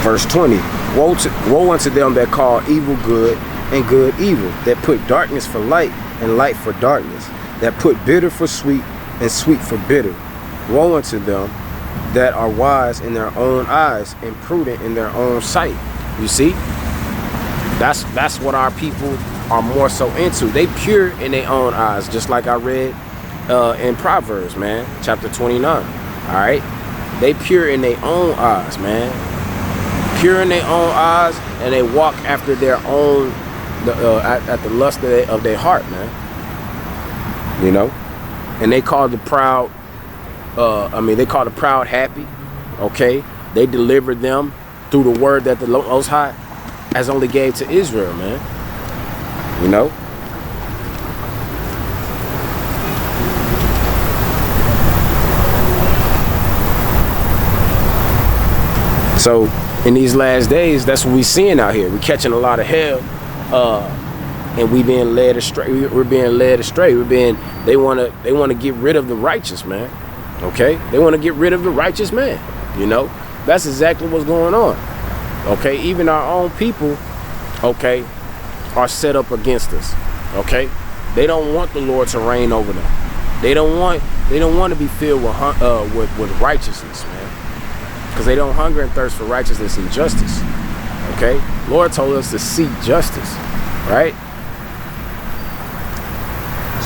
Verse 20, woe unto them that call evil good and good evil, that put darkness for light and light for darkness, that put bitter for sweet and sweet for bitter. Woe unto them that are wise in their own eyes and prudent in their own sight. You see, that's what our people are more so into. They pure in their own eyes, just like I read in Proverbs, man, chapter 29. All right, they pure in their own eyes, man. Pure in their own eyes, and they walk after their own, at the lust of their heart, man. You know, and they call the proud. They call the proud happy. Okay, they delivered them through the word that the Most High has only gave to Israel, man. You know. So in these last days, that's what we seeing out here. We're catching a lot of hell, and we being led astray. We're being led astray. They want to get rid of the righteous, man. Okay, they want to get rid of the righteous man. You know, that's exactly what's going on. Okay, even our own people, okay, are set up against us. Okay, they don't want the Lord to reign over them. They don't want to be filled with righteousness, man, because they don't hunger and thirst for righteousness and justice. Okay, Lord told us to seek justice, right?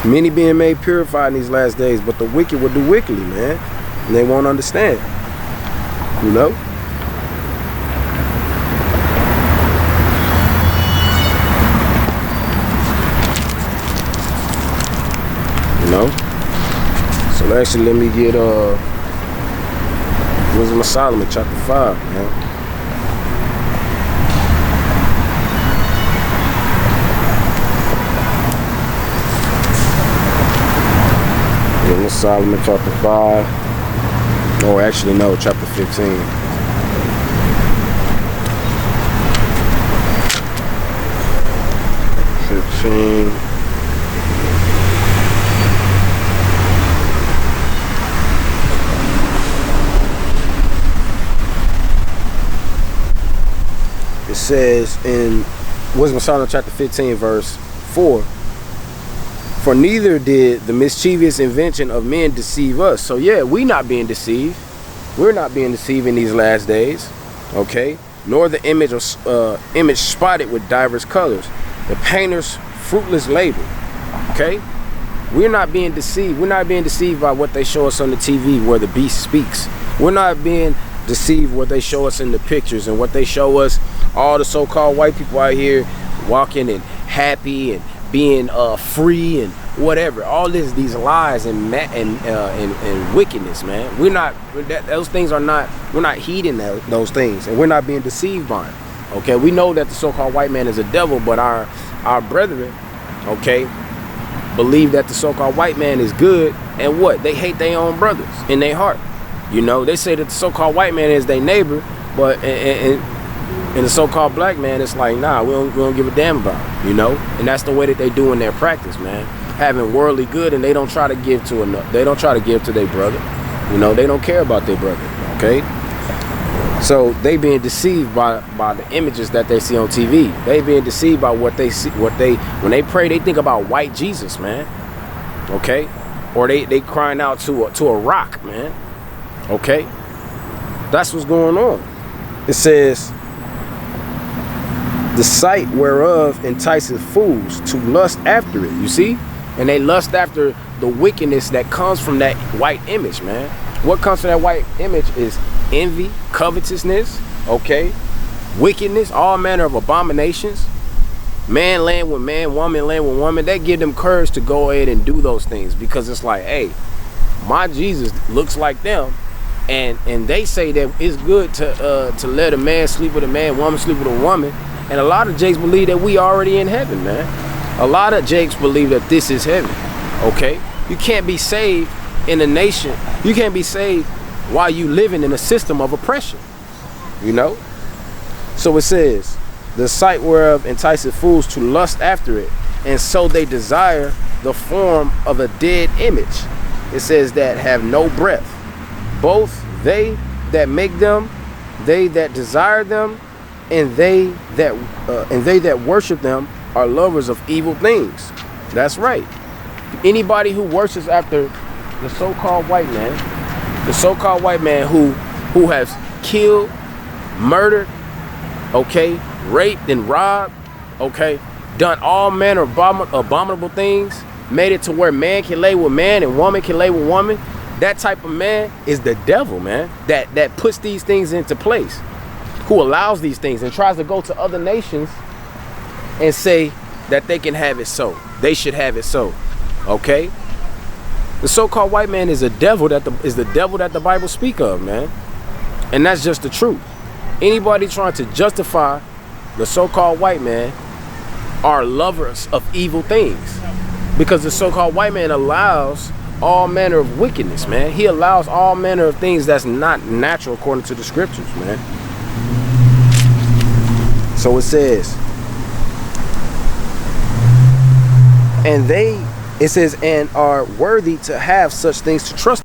Many being made purified in these last days, but the wicked will do wickedly, man, and they won't understand. You know. So actually, let me get Wisdom of Solomon, chapter 5, man. Solomon chapter 5, or actually no, chapter 15. It says in Wisdom of Solomon chapter 15 verse 4, for neither did the mischievous invention of men deceive us. So yeah, we not being deceived. We're not being deceived in these last days. Okay, nor the image spotted with diverse colors, the painter's fruitless labor. Okay, we're not being deceived. We're not being deceived by what they show us on the TV where the beast speaks. We're not being deceived what they show us in the pictures and what they show us, all the so-called white people out here walking and happy and being free and whatever. All these lies and wickedness, man. We're not, those things are not, we're not heeding those things, and we're not being deceived by them. Okay, we know that the so-called white man is a devil, but our brethren, okay, believe that the so-called white man is good, and what? They hate their own brothers in their heart. You know, they say that the so-called white man is their neighbor, but and the so-called black man, it's like, nah, we don't give a damn about it, you know? And that's the way that they do in their practice, man. Having worldly good, and they don't try to give to they don't try to give to their brother. You know, they don't care about their brother, okay? So they being deceived by the images that they see on TV. They being deceived by what they see, when they pray, they think about white Jesus, man. Okay? Or they crying out to a rock, man. Okay? That's what's going on. It says, the sight whereof enticeth fools to lust after it. You see? And they lust after the wickedness that comes from that white image, man. What comes from that white image is envy, covetousness, okay, wickedness, all manner of abominations. Man laying with man, woman laying with woman. They give them courage to go ahead and do those things, because it's like, hey, my Jesus looks like them. And they say that it's good to let a man sleep with a man, woman sleep with a woman. And a lot of Jakes believe that we already in heaven, man. A lot of Jakes believe that this is heaven, okay? You can't be saved in a nation. You can't be saved while you living in a system of oppression, you know? So it says, the sight whereof enticeth fools to lust after it, and so they desire the form of a dead image. It says that have no breath. Both they that make them they that desire them, and they that worship them are lovers of evil things. That's right. Anybody who worships after the so-called white man who has killed, murdered, okay, raped and robbed, okay, done all manner of abominable things, made it to where man can lay with man and woman can lay with woman. That type of man is the devil, man, that puts these things into place, who allows these things and tries to go to other nations and say that they can have it so. They should have it so, okay? The so-called white man is the devil that the Bible speak of, man. And that's just the truth. Anybody trying to justify the so-called white man are lovers of evil things, because the so-called white man allows all manner of wickedness, man. He allows all manner of things that's not natural according to the scriptures, man. So it says, and are worthy to have such things to trust